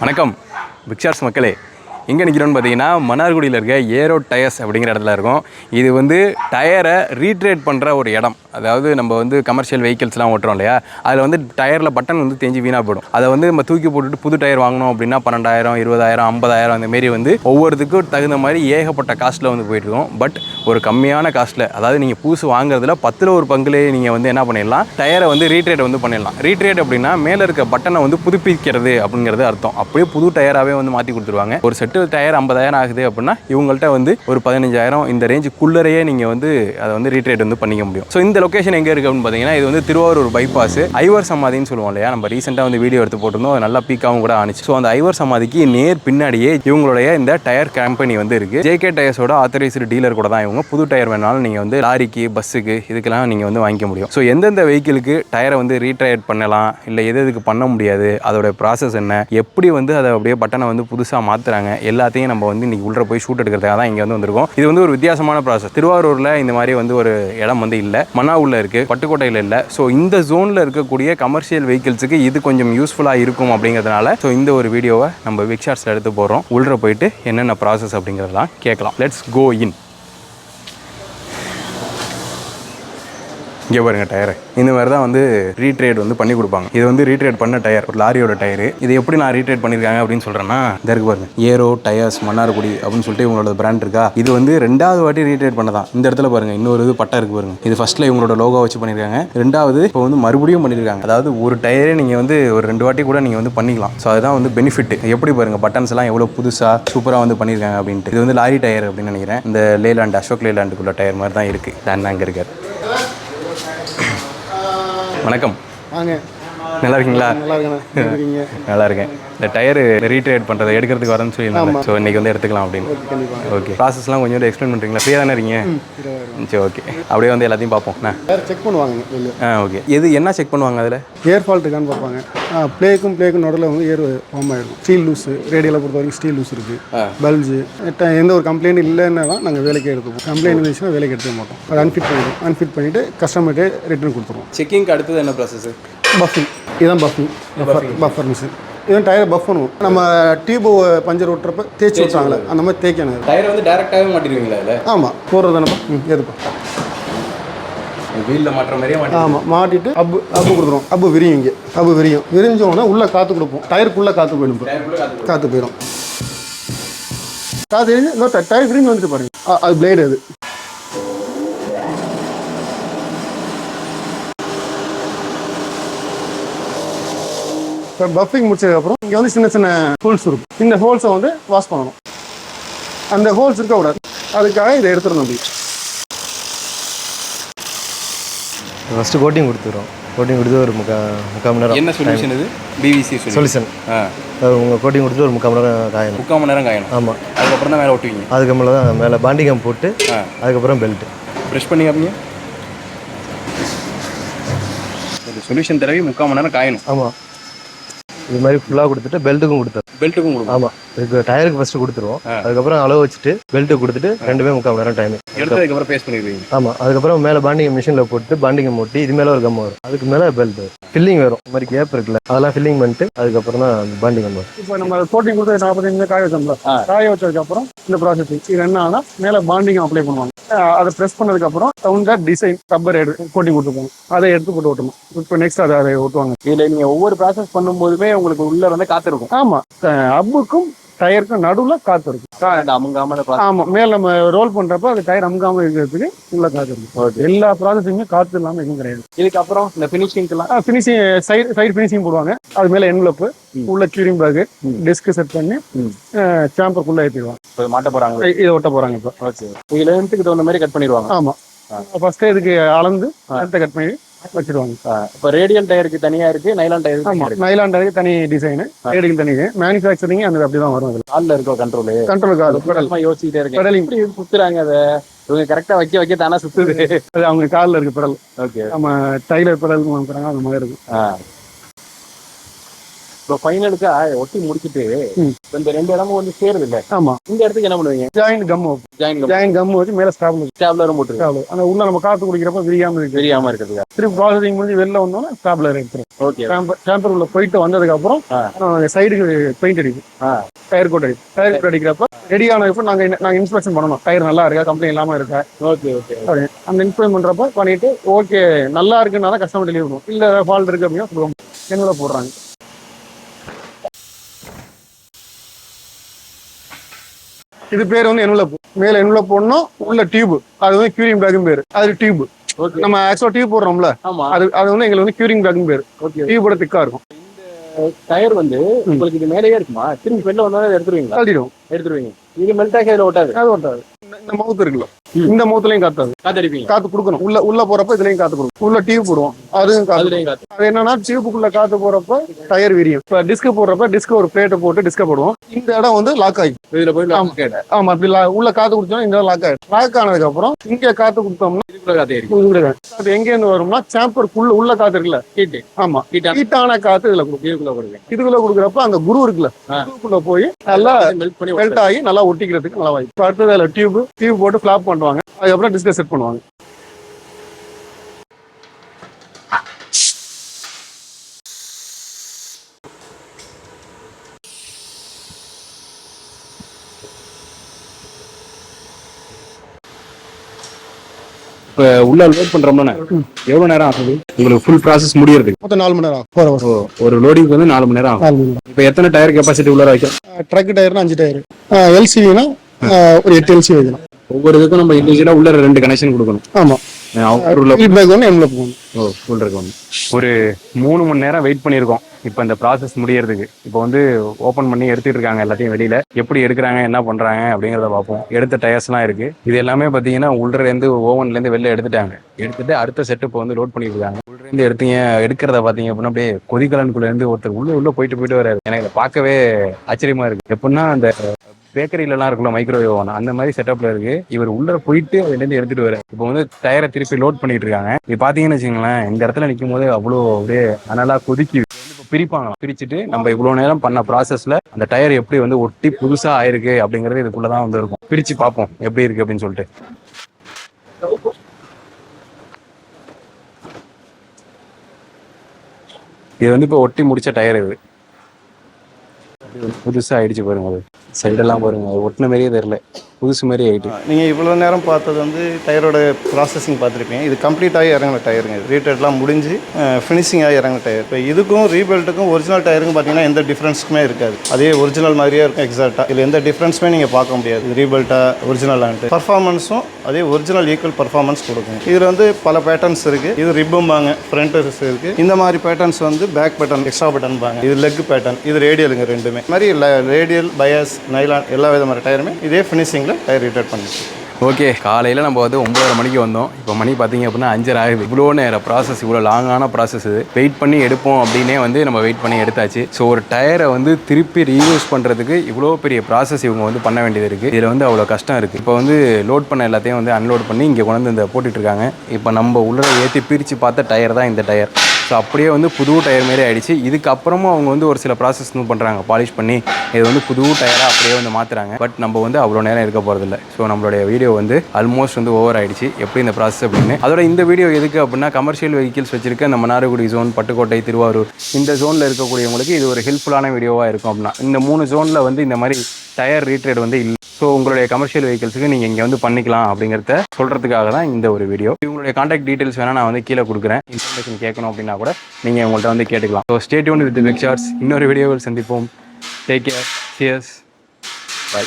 வணக்கம் பிக்ஷார்ஸ் மக்களே, எங்கே நிற்கிறோன்னு பார்த்தீங்கன்னா மன்னார்குடியில் இருக்க ஏரோ டயர்ஸ் அப்படிங்கிற இடத்துல இருக்கும். இது வந்து டயரை ரீட்ரேட் பண்ணுற ஒரு இடம். அதாவது நம்ம வந்து கமர்ஷியல் வெஹிக்கிள்ஸ்லாம் ஓட்டுறோம் இல்லையா, அதில் வந்து டயரில் பட்டன் வந்து தேஞ்சு வீணாக போயிடும். அதை வந்து நம்ம தூக்கி போட்டுட்டு புது டயர் வாங்கணும் அப்படின்னா 12,000 20,000 50,000 அந்தமாரி வந்து ஒவ்வொருத்துக்கும் தகுந்த மாதிரி ஏகப்பட்ட காஸ்ட்டில் வந்து போயிட்டுருக்கும். பட் ஒரு கம்மியான காஸ்ட்டில், அதாவது நீங்கள் புதுசு வாங்குறதுல 10ல் ஒரு பங்குலேயே நீங்கள் வந்து என்ன பண்ணிடலாம், டயரை வந்து ரீட்ரேட் வந்து பண்ணிடலாம். ரீட்ரேட் அப்படின்னா மேலே இருக்க பட்டனை வந்து புதுப்பிக்கிறது அப்படிங்கிறது அர்த்தம். அப்படியே புது டயராகவே வந்து மாற்றி கொடுத்துருவாங்க. ஒரு செட்டு டயர் 50,000 ஆகுது அப்படின்னா இவங்கள்ட்ட வந்து ஒரு 15,000 இந்த ரேஞ்சுக்குள்ளரையே நீங்கள் வந்து அதை வந்து ரீட்ரேட் வந்து பண்ணிக்க முடியும். ஸோ இந்த லொக்கேஷன் எங்கே இருக்குது அப்படின்னு பார்த்தீங்கன்னா, இது வந்து திருவாரூர் பைபாஸ் ஐவர் சமாதின்னு சொல்லுவோம் இல்லையா, நம்ம ரீசெண்டாக வந்து வீடியோ எடுத்து போட்டிருந்தோம். அது நல்லா பீக்காகவும் கூட ஆனிச்சு. ஸோ அந்த ஐவர் சமாதிக்கு நேர் பின்னாடியே இவங்களுடைய இந்த டயர் கம்பெனி வந்து இருக்குது. ஜேகே டயர்ஸோட ஆத்தரைஸ்டு டீலர் கூட தான் இவங்க. புது டயர் வேணாலும் நீங்கள் வந்து லாரிக்கு, பஸ்ஸுக்கு, இதுக்கெல்லாம் நீங்கள் வந்து வாங்கிக்க முடியும். ஸோ எந்தெந்த வெஹிக்கிளுக்கு டயரை வந்து ரீட்ரேட் பண்ணலாம், இல்லை எதுக்கு பண்ண முடியாது, அதோட ப்ராசஸ் என்ன, எப்படி வந்து அதை அப்படியே பட்டனை வந்து புதுசாக மாற்றுறாங்க, எல்லாத்தையும் நம்ம வந்து இன்னைக்கு உள்ள போய் ஷூட் எடுக்கிறதுக்காக தான் இங்கே வந்து வந்திருக்கோம். இது வந்து ஒரு வித்தியாசமான ப்ராசஸ். திருவாரூரில் இந்த மாதிரி வந்து ஒரு இடம் வந்து இல்லை, மன்னாவுள்ள இருக்குது, பட்டுக்கோட்டையில் இல்லை. ஸோ இந்த ஜோனில் இருக்கக்கூடிய கமர்ஷியல் வெஹிக்கிள்ஸுக்கு இது கொஞ்சம் யூஸ்ஃபுல்லாக இருக்கும் அப்படிங்கிறதுனால ஸோ இந்த ஒரு வீடியோவை நம்ம பிக் ஷாட்ஸில் எடுத்து போகிறோம். உள்ள போயிட்டு என்னென்ன ப்ராசஸ் அப்படிங்கிறதெல்லாம் கேட்கலாம். லெட்ஸ் கோ இன். இங்கே பாருங்க, டயர் இந்த மாதிரி தான் வந்து ரீட்ரேட் வந்து பண்ணி கொடுப்பாங்க. இது வந்து ரீட்ரேட் பண்ண டயர், ஒரு லாரியோட டயரு. இது எப்படி நான் ரீட்ரேட் பண்ணியிருக்காங்க அப்படின்னு சொல்கிறேன்னா, இதற்கு பாருங்க, ஏரோ டயர்ஸ் மன்னார்குடி அப்படின்னு சொல்லிட்டு இவங்களோட பிராண்ட் இருக்கா. இது வந்து 2வது வாட்டி ரீட்ரேட் பண்ணதான். இந்த இடத்துல பாருங்க, இன்னொரு இது பட்டா இருக்கு பாருங்க. இது ஃபர்ஸ்ட்ல இவங்களோட லோகோ வச்சு பண்ணியிருக்காங்க. 2வது இப்போ வந்து மறுபடியும் பண்ணியிருக்காங்க. அதாவது ஒரு டயரே நீங்கள் வந்து ஒரு 2 வாட்டி கூட நீங்கள் வந்து பண்ணிக்கலாம். ஸோ அதுதான் வந்து பெனிஃபிட். எப்படி பாருங்க, பட்டன்ஸ் எல்லாம் எவ்வளோ புதுசாக சூப்பராக வந்து பண்ணியிருக்காங்க அப்படின்ட்டு. இது வந்து லாரி டயர் அப்படின்னு நினைக்கிறேன். இந்த லேலாண்ட், அசோக் லேலாண்டுக்குள்ள டயர் மாதிரி தான் இருக்குது. தான் அங்கே இருக்கார். வணக்கம். வாங்க. நல்லா இருக்கீங்களா? நல்லா இருக்கேன். நல்லா இருக்கேன். இந்த டயர் ரீட்ரேட் பண்ணுறதை எடுக்கிறதுக்கு வரேன்னு சொல்லியிருந்தாங்க. ஸோ இன்றைக்கி வந்து எடுத்துக்கலாம் அப்படின்னு. ஓகே, ப்ராசஸ்லாம் கொஞ்சம் எக்ஸ்பிளைன் பண்ணுறீங்களா? ஃப்ரீயாக தானே இருக்கீங்க? சரி, ஓகே. அப்படியே வந்து எல்லாத்தையும் பார்ப்போம். செக் பண்ணுவாங்க. ஓகே. எது என்ன செக் பண்ணுவாங்க அதில்? ஏர் ஃபால்ட் இருக்கான்னு பார்ப்பாங்க. பிளேக்கும் நடுவில் வந்து ஏர் ஃபார்ம் ஆகிடும். ஸ்டீல் லூஸு, ரேடியோவில் பொறுத்த வரைக்கும் ஸ்டீல் லூஸ் இருக்குது. பல்ஜு, எந்த ஒரு கம்ப்ளைண்ட் இல்லைன்னா தான் நாங்கள் வேலைக்கு எடுத்துப்போம். கம்ப்ளைண்ட் இருந்துச்சுன்னா வேலைக்கு எடுத்துக்க மாட்டோம். அது அன்ஃபிட் பண்ணிவிட்டு கஸ்டமர்கிட்ட ரிட்டர்ன் கொடுத்துருவோம். செக்கிங்க்கு அடுத்தது என்ன ப்ராசஸ்? பஃபிங். இதுதான் பஃபர் மிஷின். இதுதான் டயரை பஃப் பண்ணுவோம். நம்ம டியூபு பஞ்சர் ஓட்டுறப்ப தேய்ச்சி விட்டாங்களே, அந்த மாதிரி தேய்க்கணும். டயரை வந்து டேரெக்டாகவே மாட்டிடுவீங்களா இல்லை? ஆமாம், போடுறது தானப்பா. எதுப்பா வீலில் மாட்டுற மாதிரியே ஆமாம், மாட்டிட்டு அப்பு கொடுத்துருவோம். அப்பு விரியும். இங்கே அப்பு விரிஞ்சோன்னா உள்ளே காற்று கொடுப்போம். டயருக்குள்ளே காற்று போயிடும். காற்று போயிடும். காற்று எரிஞ்சு இன்னொரு டயர் விரிஞ்சு வந்துட்டு பாருங்க. அது பிளேடு. அது இப்போ பஃபிங் முடிச்சதுக்கப்புறம் இங்கே வந்து சின்ன சின்ன ஹோல்ஸ் இருக்கும். இந்த ஹோல்ஸை வந்து வாஷ் பண்ணணும். அந்த ஹோல்ஸ் இருக்கக்கூடாது, அதுக்காக இதை எடுத்துடணும். அப்படி ஃபஸ்ட்டு கோட்டிங் கொடுத்துரும். கோட்டிங் கொடுத்து ஒரு முக்கால் மணி நேரம். என்ன சொல்யூஷன் இது? PVC solution. உங்கள் கோட்டிங் கொடுத்து ஒரு முக்கால் மணி நேரம் காயணும். 3/4 மணி நேரம் காயணும். ஆமாம். அதுக்கப்புறம் தான் மேலே ஒட்டுவீங்க. அதுக்கு மேலே தான் மேலே பாண்டிகம் போட்டு அதுக்கப்புறம் பெல்ட்டு ப்ரெஷ் பண்ணி காப்பீங்க. ஒரு சொல்யூஷன் தடவை 3/4 மணி நேரம் காயணும். ஆமாம். இது மாதிரி ஃபுல்லாக கொடுத்துட்டு பெல்ட்டுக்கும் கொடுத்துரும். ஆமாம், இதுக்கு டயருக்கு ஃபஸ்ட்டு கொடுத்துருவோம். அதுக்கப்புறம் அளவு வச்சுட்டு பெல்ட்டு கொடுத்துட்டு 2மே 3/4 மணி நேரம் டைம் எடுத்ததுக்கப்புறம் பேஸ்ட் பண்ணிடுவீங்க. ஆமாம். அதுக்கப்புறம் மேலே பாண்டிங் மிஷினில் போட்டு பாண்டிங்கை மூட்டி இது மேலே ஒரு கம் வரும். அதுக்கு மேலே பெல்ட் ஃபில்லிங் வரும். இந்த மாதிரி கேப் இருக்குல்ல, அதெல்லாம் ஃபில்லிங் பண்ணிட்டு அதுக்கப்புறம் தான் பாண்டிங் வரும். இப்போ நம்ம கோட்டிங் கொடுத்து 45 நிமிஷம் காய வச்சோம்ல, காய வச்சதுக்கப்புறம் இந்த ப்ராசஸ் இது என்ன ஆனால் மேலே பாண்டிங் அப்ளை பண்ணுவாங்க. அதை ப்ரெஸ் பண்ணதுக்கப்புறம் சவுண்டாக டிசைன் ரப்பர் கோட்டிங் கொடுத்துருப்பாங்க. அதை எடுத்து போட்டு ஓட்டணும். இப்போ நெக்ஸ்ட் அதை ஓட்டுவாங்க. இதில் நீங்கள் ஒவ்வொரு ப்ராசஸ் பண்ணும்போதுமே உங்களுக்கு உள்ள வந்து காற்று இருக்கும். ஆமாம், அப்புக்கும் டயருக்கும் நடுவில் காற்று இருக்கும். அமுங்காமல். ஆமாம், மேலே நம்ம ரோல் பண்ணுறப்போ அது டயர் அமுங்காமல் இருக்கிறதுக்கு உள்ள காற்று இருக்கும். எல்லா ப்ராசஸுமே காற்று இல்லாமல் எதுவும் கிடையாது. இதுக்கப்புறம் இந்த ஃபினிஷிங்லாம் ஃபினிஷிங் சைடு ஃபினிஷிங் போடுவாங்க. அது மேலே என்வலப்பு, உள்ள கியூரிங் பேக், டெஸ்க் செட் பண்ணி சாம்பருக்குள்ளே ஏற்றிடுவாங்க. மாட்ட போகிறாங்க. இதை ஒட்ட போகிறாங்க. இப்போ இதில் லென்த்துக்கு தகுந்த மாதிரி கட் பண்ணிடுவாங்க. ஆமாம், ஃபஸ்ட்டு இதுக்கு அளந்து அடுத்த கட் பண்ணி வச்சிருவாங்க. இப்போ ரேடியல் டயருக்கு தனியாக இருக்குது, நைலான் டயருக்கு. ஆமாம், நைலான் டயருக்கு தனி டிசைனு, ரேடியல் தனி மேனுஃபேக்சரிங். அந்த அப்படி தான் வரும். அதில் காலில் இருக்கோ கண்ட்ரோல் கால் யோசிச்சுட்டே இருக்கு. பெடலிங் சுற்றுறாங்க. அதை இவங்க கரெக்டாக வைக்க தானே சுற்றுது. அது அவங்க காலில் இருக்கு பெடல். ஓகே. நம்ம டைலர் பெடல் வாங்குறாங்க, அந்த மாதிரி இருக்கும். இப்போ ஃபைனலுக்கு ஒட்டி முடிச்சுட்டு இந்த 2 இடமும் வந்து சேருது இல்ல? ஆமா. இந்த இடத்துக்கு என்ன பண்ணுவீங்க? ஜாயின் கம் வச்சு மேல ஸ்டாப்லரும் போட்டு அந்த உள்ள நம்ம காத்து குடிக்கிறப்ப விரியாம இருக்கிறது. திருப்பி ப்ராசஸிங் முடிஞ்சு வெளில வந்தோம்னா ஸ்டாப்லர் எடுத்துரும். ஓகே. டேம்பர் உள்ள போயிட்டு வந்ததுக்கு அப்புறம் சைடுக்கு பெயிண்ட் அடிக்கும். டயர் கோட் அடிக்கும். டயர் கோட் அடிக்கிறப்ப ரெடி ஆனதுக்கு நாங்க இன்ஸ்பெக்ஷன் பண்ணணும். டயர் நல்லா இருக்கா, கம்ப்ளைண்ட் இல்லாம இருக்கா. ஓகே. அந்த இன்ஸ்பெக்ஷன் பண்றப்ப பண்ணிட்டு ஓகே நல்லா இருக்குன்னா தான் கஸ்டமர் டெலிவரி பண்ணுவோம். இல்ல ஃபால்ட் இருக்கு அப்படின்னா என்னோட போடுறாங்க. இது பேர் வந்து என்வலப். மேல என்வலப் போடணும், உள்ள டியூப். அது வந்து கியூரிங் பேக் பேரு. அது டியூப். நம்ம ஆக்சுவலா டியூப் போடுறோம்ல, அது வந்து எங்களுக்கு வந்து கியூரிங் பேக் பேரு. டியூபோட திக்கா இருக்கும். டயர் வந்து உங்களுக்கு இது மேலேயே இருக்குமா? திரும்பி வெளில வந்தாலும் எடுத்துருவீங்க. இது மெல்ட் ஆகி அதில் ஒட்டாது. அது ஒட்டாது. இந்த மவுத் இருக்குல்ல, இந்த மவுத்துலயும் காத்தாது. காத்து கொடுக்கணும். உள்ள போறப்ப இதுலயும் காத்து கொடுக்கும். உள்ள டியூப் போடுவோம், அதுவும் காத்து. அது என்னன்னா டியூபுக்குள்ள காத்து போறப்ப டயர் விரியும். இப்ப டிஸ்க் போடுறப்ப டிஸ்க் ஒரு பிளேட்டை போட்டு டிஸ்க போடுவோம். இந்த இடம் வந்து லாக் ஆகி இதுல போய் ஆமா அப்படி உள்ள காத்து கொடுத்தோம்னா இந்த லாக் ஆயிடும். லாக் ஆனதுக்கு அப்புறம் இங்க காத்து கொடுத்தோம்னா அது எங்க இருந்து வரும்னா சாம்பருக்குள்ள உள்ள காத்து இருக்குல்ல, ஹீட். ஆமா, ஹீட்டான காத்து இதுக்குள்ள கொடுக்குறப்ப அந்த குரு இருக்குல்ல, குருக்குள்ள போய் நல்லா மெல்ட் ஆகி நல்லா ஒட்டிக்கிறதுக்கு நல்லா வாய்ப்பு. அடுத்தது அதுல டியூப் போட்டு ஃபிளாப் பண்ணுவாங்க. அதுக்கப்புறம் டிஸ்க செட் பண்ணுவாங்க. இப்போ உள்ள லோட் பண்றோம்னா எவ்வளவு நேரம் ஆகுது உங்களுக்கு ஃபுல் ப்ராசஸ் முடியறதுக்கு? மொத்தம் 4 மணி நேரம் ஆகும். ஒரு லோடிங்க்கு வந்து 4 மணி நேரம் ஆகும். இப்போ எத்தனை டயர் கெப்பாசிட்டி உள்ள வைக்கும்? ட்ரக் டயர்னா 5 டயர், எல்சிவினா ஒரு 8 எல்சி வைக்கலாம். ஒவ்வொரு இதுக்கும் நம்ம இண்டிவிஜுவலா உள்ள 2 கனெக்ஷன் கொடுக்கணும். ஆமா, ஒரு 3 மணி நேரம் வெயிட் பண்ணியிருக்கோம் இப்போ இந்த ப்ராசஸ் முடியறதுக்கு. இப்போ வந்து ஓப்பன் பண்ணி எடுத்துட்டு இருக்காங்க எல்லாத்தையும் வெளியில. எப்படி எடுக்கிறாங்க, என்ன பண்றாங்க அப்படிங்கிறத பார்ப்போம். எடுத்த டயர்ஸ்லாம் இருக்கு. இது எல்லாமே பார்த்தீங்கன்னா உள்ளேருந்து ஓவன்லேருந்து வெளில எடுத்துட்டு அடுத்த செட்டு இப்போ வந்து லோட் பண்ணிட்டு இருக்காங்க. உள்ளேருந்து எடுக்கிறத பார்த்தீங்க அப்படின்னா அப்படியே கொதிகலனுக்குள்ளேருந்து ஒருத்தர் உள்ள போயிட்டு வராரு. எனக்கு இதை பார்க்கவே ஆச்சரியமா இருக்கு. எப்படின்னா அந்த பேக்கரியிலலாம் இருக்குல்ல மைக்ரோவேவ் ஓவன், அந்த மாதிரி செட்டப்ல இருக்கு. இவர் உள்ள போயிட்டு அதுலேருந்து எடுத்துட்டு வர இப்போ வந்து டயரை திருப்பி லோட் பண்ணிட்டு இருக்காங்க. இது பாத்தீங்கன்னு வச்சுங்களேன், இந்த இடத்துல நிற்கும் போது அவ்வளோ அப்படியே அனலா கொதிக்கி பிரிச்சுட்டு நம்ம இவ்வளவு நேரம் பண்ண ப்ராசஸ்ல அந்த டயர் எப்படி வந்து ஒட்டி புதுசா ஆயிருக்கு அப்படிங்கறது இதுக்குள்ளதான் வந்து இருக்கும். பிரிச்சு பார்ப்போம் எப்படி இருக்கு அப்படின்னு சொல்லிட்டு. இது வந்து இப்போ ஒட்டி முடிச்ச டயர். இது புதுசா ஆயிடுச்சு பாருங்க. அது சைடெல்லாம் பாருங்க, அது ஒட்டின மாதிரியே தெரியல, புதுசு மாதிரி ஆகிட்டு. நீங்கள் இவ்வளோ நேரம் பார்த்தது வந்து டயரோட ப்ராசஸிங் பார்த்துருப்பீங்க. இது கம்ப்ளீட்டாகி இறங்கின டயருங்க. ரீடெட்லாம் முடிஞ்சு ஃபினிஷிங்காக இறங்கின டயர். இப்போ இதுக்கும் ரீபெல்ட்டுக்கும் ஒரிஜினல் டயருக்கும் பார்த்தீங்கன்னா எந்த டிஃப்ரென்ஸுமே இருக்காது. அதே ஒரிஜினல் மாதிரியே இருக்கும் எக்ஸாக்டாக. இதில் எந்த டிஃப்ரென்ஸுமே நீங்கள் பார்க்க முடியாது. இது ரீபெல்ட்டாக ஒரிஜினலான்ட்டு பர்ஃபார்மன்ஸும் அதே ஒரிஜினல் ஈக்குவல் பர்ஃபார்மன்ஸ் கொடுக்கும். இதில் வந்து பல பேட்டர்ன்ஸ் இருக்குது. இது ரிப்பம்பாங்க, ஃப்ரண்ட்ஸ் இருக்குது. இந்த மாதிரி பேட்டர்ன்ஸ் வந்து பேக் பேட்டர்ன், எக்ஸ்ட்ரா பேட்டர்ன் பாங்க. இது லெக் பேட்டர்ன், இது ரேடியலுங்க. ரெண்டுமே மாதிரி ரேடியல், பயாஸ், நைலான் எல்லா விதமான டயருமே இதே ஃபினிஷிங்கில் டயர் ரீடெட் பண்ணி. ஓகே, காலையில் நம்ம வந்து 9:30 மணிக்கு வந்தோம். இப்போ மணி பார்த்தீங்க அப்படின்னா 5:30 ஆகுது. இவ்வளோ நேரம் ப்ராசஸ், இவ்வளோ லாங்கான ப்ராசஸ். இது வெயிட் பண்ணி எடுப்போம் அப்படின்னே வந்து நம்ம வெயிட் பண்ணி எடுத்தாச்சு. ஸோ ஒரு டயரை வந்து திருப்பி ரீயூஸ் பண்ணுறதுக்கு இவ்வளோ பெரிய ப்ராசஸ் இவங்க வந்து பண்ண வேண்டியது இருக்குது. இதில் வந்து அவ்வளோ கஷ்டம் இருக்குது. இப்போ வந்து லோட் பண்ண எல்லாத்தையும் வந்து அன்லோட் பண்ணி இங்கே கொண்டு வந்து இந்த போட்டுட்ருக்காங்க. இப்போ நம்ம உள்ள ஏற்றி பிரித்து பார்த்த டயர் தான் இந்த டயர். ஸோ அப்படியே வந்து புது டயர் மாரி ஆகிடுச்சு. இதுக்கப்புறமும் அவங்க வந்து ஒரு சில ப்ராசஸ் பண்ணுறாங்க, பாலிஷ் பண்ணி இது வந்து புது டயராக அப்படியே வந்து மாற்றுறாங்க. பட் நம்ம வந்து அவ்வளோ நேரம் இருக்க போகிறதில்ல. ஸோ நம்மளுடைய வீடியோ வந்து ஆல்மோஸ்ட் வந்து ஓவர் ஆகிடுச்சு எப்படி இந்த ப்ராசஸ் அப்படின்னு. அதோட இந்த வீடியோ எதுக்கு அப்படின்னா, கமர்ஷியல் வெஹிக்கிள்ஸ் வச்சிருக்க நம்ம மன்னார்குடி ஜோன், பட்டுக்கோட்டை, திருவாரூர் இந்த ஜோனில் இருக்கக்கூடியவங்களுக்கு இது ஒரு ஹெல்ப்ஃபுல்லான வீடியோவாக இருக்கும். அப்படின்னா இந்த 3 ஜோனில் வந்து இந்த மாதிரி டயர் ரீட்ரேட் வந்து இல்லை. ஸோ உங்களுடைய கமர்ஷியல் வெஹிக்கிள்ஸுக்கு நீங்கள் இங்கே வந்து பண்ணிக்கலாம் அப்படிங்கிறத சொல்கிறதுக்காக தான் இந்த ஒரு வீடியோ. உங்களுடைய கான்டாக்ட் டீட்டெயில்ஸ் வேணால் நான் வந்து கீழே கொடுக்குறேன். இன்ஃபர்மேஷன் கேட்கணும் அப்படின்னா கூட நீங்கள் உங்கள்கிட்ட வந்து கேட்டுக்கலாம். So stay tuned with Big Shorts. இன்னொரு வீடியோவில் சந்திப்போம். Take care. சியர்ஸ். பை.